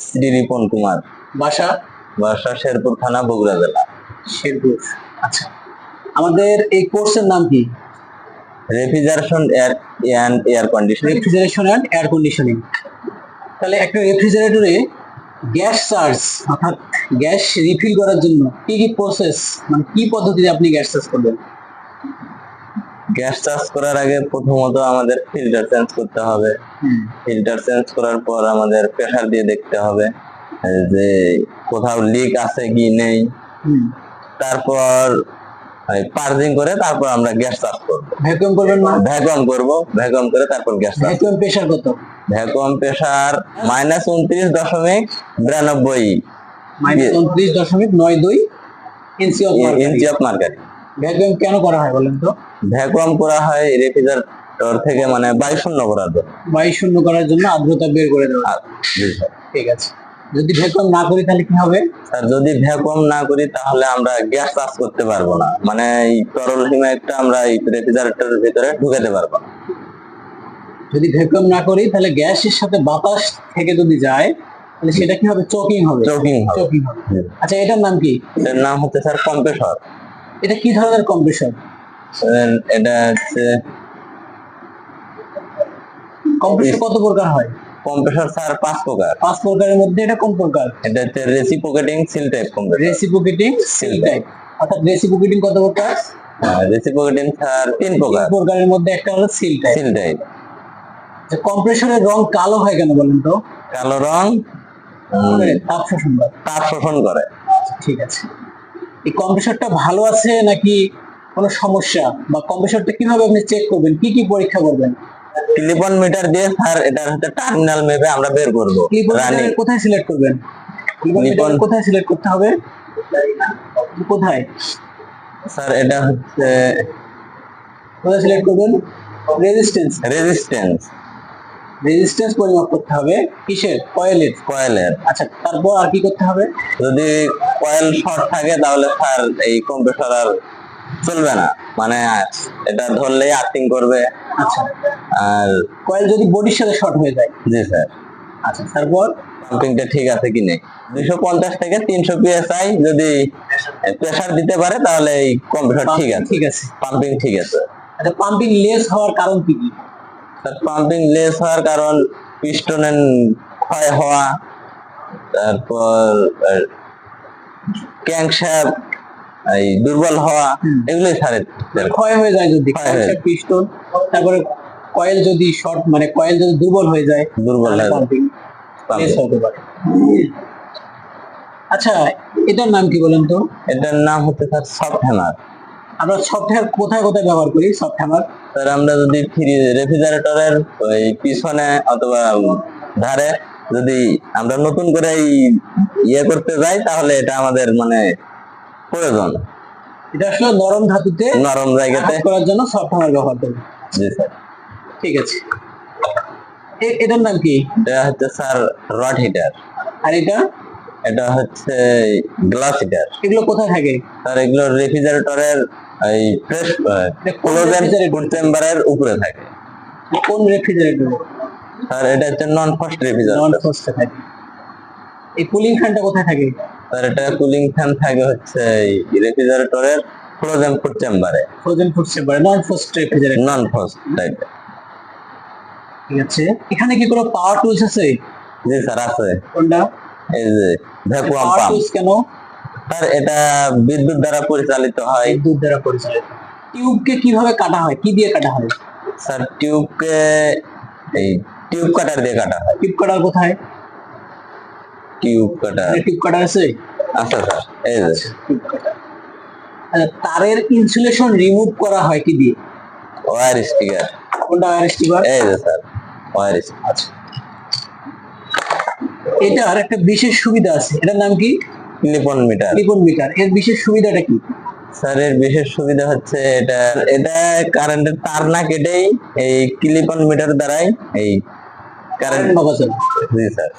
শ্রী রিপন কুমার। বাসা? বাসা শেরপুর থানা, বগুড়া জেলা। শেরপুর। আচ্ছা, আমাদের এই কোর্সের নাম কি? Refrigeration and air conditioning. Refrigeration and air conditioning. তাহলে একটা রেফ্রিজারেটরে গ্যাস চার্জ অর্থাৎ গ্যাস রিফিল করার জন্য কি কি প্রসেস, মানে কি পদ্ধতিতে আপনি গ্যাস চার্জ করবেন? গ্যাস চার্জ করার আগে প্রথমত আমাদের ফিল্টার চেঞ্জ করতে হবে। ফিল্টার চেঞ্জ করার পর আমাদের প্রেসার দিয়ে দেখতে হবে যে কোথাও লিক আছে কি নেই। তারপর পার্জিং করে তারপর আমরা গ্যাস চার্জ করব। ভ্যাকুয়াম করবেন না? ভ্যাকুয়াম করব, ভ্যাকুয়াম করে তারপর গ্যাস চার্জ। ভ্যাকুয়াম প্রেসার কত? Vacuum pressure -29.92 -29.92 inch of mercury. Vacuum কেন করা হয় বলেন তো? ভ্যাকুয়াম করা হয় রেফ্রিজারেটর থেকে মানে বায়ু শূন্য করার জন্য। বায়ু শূন্য করার জন্য, আর্দ্রতা বের করে দেওয়া। ঠিক আছে। যদি ভ্যাকুয়াম না করি তাহলে কি হবে? স্যার যদি ভ্যাকুয়াম না করি তাহলে আমরা গ্যাস চার্জ করতে পারবো না, মানে এই তরল হিমায়িকটা আমরা এই রেফ্রিজারেটরের ভিতরে ঢুকাতে পারবো না। যদি ভ্যাকুয়াম না করি তাহলে গ্যাসের সাথে বাতাস থেকে যদি যায় তাহলে সেটা কি হবে? চোকিং হবে। চোকিং হবে। চোকিং হবে। আচ্ছা, এটার নাম কি? এটার নাম হচ্ছে স্যার কম্প্রেসর। এটা কি ধরনের কম্প্রেসর? এটা হচ্ছে কম্প্রেসর কত প্রকার হয়? কম্প্রেসর স্যার 5 প্রকার। 5 প্রকারের মধ্যে এটা কোন প্রকার? এটা হচ্ছে reciprocating seal type compressor. Reciprocating seal type. অর্থাৎ রেসিপ্রোকেটিং কত প্রকার? রেসিপ্রোকেটিং স্যার 3 প্রকার। 3 প্রকারের মধ্যে একটা হলো সিল টাইপ। Seal type. যে কম্প্রেসরের রং কালো হয় কেন বলেন তো? কালো রং তাপ শোষণ করে। তাপ শোষণ করে। ঠিক আছে। এই কম্প্রেসরটা ভালো আছে নাকি কোনো সমস্যা, বা কম্প্রেসরটা কিভাবে আপনি চেক করবেন, কি কি পরীক্ষা করবেন? ক্লিপন মিটার দিয়ে স্যার এটার হচ্ছে টার্মিনাল মেপে আমরা বের করব। রানিং কোথায় সিলেক্ট করবেন? ক্লিপন মিটার কোথায় সিলেক্ট করতে হবে? কোথায় স্যার এটা হচ্ছে কোথায় সিলেক্ট করবেন? রেজিস্ট্যান্স। রেজিস্ট্যান্স। রেজিস্ট্যান্স পরিমাপ করতে হবে কিসের? কয়েলের। কয়েলের। আচ্ছা, তারপর আর কি করতে হবে? যদি কয়েল শর্ট থাকে তাহলে স্যার এই কম্প্রেসর আর চলবে না, মানে এটা ধরলেই আর্থিং করবে। আচ্ছা, আর কয়েল যদি বডির সাথে শর্ট হয়ে যায়? জি স্যার। আচ্ছা, তারপর পাম্পিংটা ঠিক আছে কি নেই। 250 থেকে 300 psi যদি প্রেসার দিতে পারে তাহলে এই কম্প্রেসর ঠিক আছে। ঠিক আছে, পাম্পিং ঠিক আছে। আচ্ছা, পাম্পিং লেস হওয়ার কারণ কি কি? স্যার পাম্পিং লেস হওয়ার কারণ পিস্টনের ক্ষয় হওয়া, তারপর ক্র্যাঙ্কশ্যাফট এই দুর্বল হওয়া, এগুলোই স্যারের ক্ষয় হয়ে যায় যদি পিস্টন, তারপরে কয়েল যদি শর্ট, মানে কয়েল যদি দুর্বল হয়ে যায়, দুর্বল হয়ে পাম্পিং লেস হতে পারে। আচ্ছা, এটার নাম কি বলেন তো? এটার নাম হচ্ছে স্যার সফট হ্যামার। আমরা সফট হ্যামার কোথায় কোথায় ব্যবহার করি? সফট হ্যামার স্যার আমরা যদি রেফ্রিজারেটরের ওই পিছনে অথবা ধারে যদি আমরা নতুন করে ইয়ে করতে যাই তাহলে এটা আমাদের মানে প্রয়োজন। এটা আসলে নরম ধাতুতে, নরম জায়গাতে করার জন্য সফট হ্যামার ব্যবহার করি। জি স্যার। ঠিক আছে। এটার নাম কি? এটা হচ্ছে স্যার রড হিটার। আর এটা? এটা হচ্ছে গ্লাস হিটার। এগুলো কোথায় থাকে? স্যার এগুলো রেফ্রিজারেটরের এই ফ্রেশ ক্লোজেন ফুড চেম্বারের উপরে থাকে। কোন রেফ্রিজারেটর? স্যার এটা হচ্ছে নন ফ্রস্ট রেফ্রিজারেটর। নন ফ্রস্টে থাকে। এই কুলিং ফ্যানটা কোথায় থাকে? স্যার এটা কুলিং ফ্যান থাকে হচ্ছে এই রেফ্রিজারেটরের ফ্রোজেন ফুড চেম্বারে। ফ্রোজেন ফুড চেম্বারে, নন ফ্রস্ট রেফ্রিজারেটর। নন ফ্রস্ট টাইপ। ঠিক আছে। এখানে কি কোনো পাওয়ার টুলস আছে? জি স্যার আছে। কোনটা? এই যে ভ্যাকুয়াম পাওয়ার পাম্প। টুলস কেন? স্যার এটা বিদ্যুৎ দ্বারা পরিচালিত হয়। বিদ্যুৎ দ্বারা পরিচালিত। টিউবকে কিভাবে কাটা হয়, কি দিয়ে কাটা হয়? স্যার টিউবকে এই টিউব কাটার দিয়ে কাটা হয়। টিউব কাটার কোথায়? টিউব কাটার। টিউব কাটার আছে? আচ্ছা স্যার, এই যে টিউব কাটার। আচ্ছা, তারের ইনসুলেশন রিমুভ করা হয় কি দিয়ে? Wire sticker. কোনটা ওয়্যার স্টিকার? এই যে স্যার ওয়্যার স্টিকার। আচ্ছা, এটার একটা বিশেষ সুবিধা আছে, এটার নাম কি? Clip on meter. Clip on meter. এর বিশেষ সুবিধাটা কি? স্যার এর বিশেষ সুবিধা হচ্ছে এটা কারেন্টের তার না কেটেই এই ক্লিপন মিটার দ্বারাই এই কারেন্ট মাপা যায়। জি স্যার।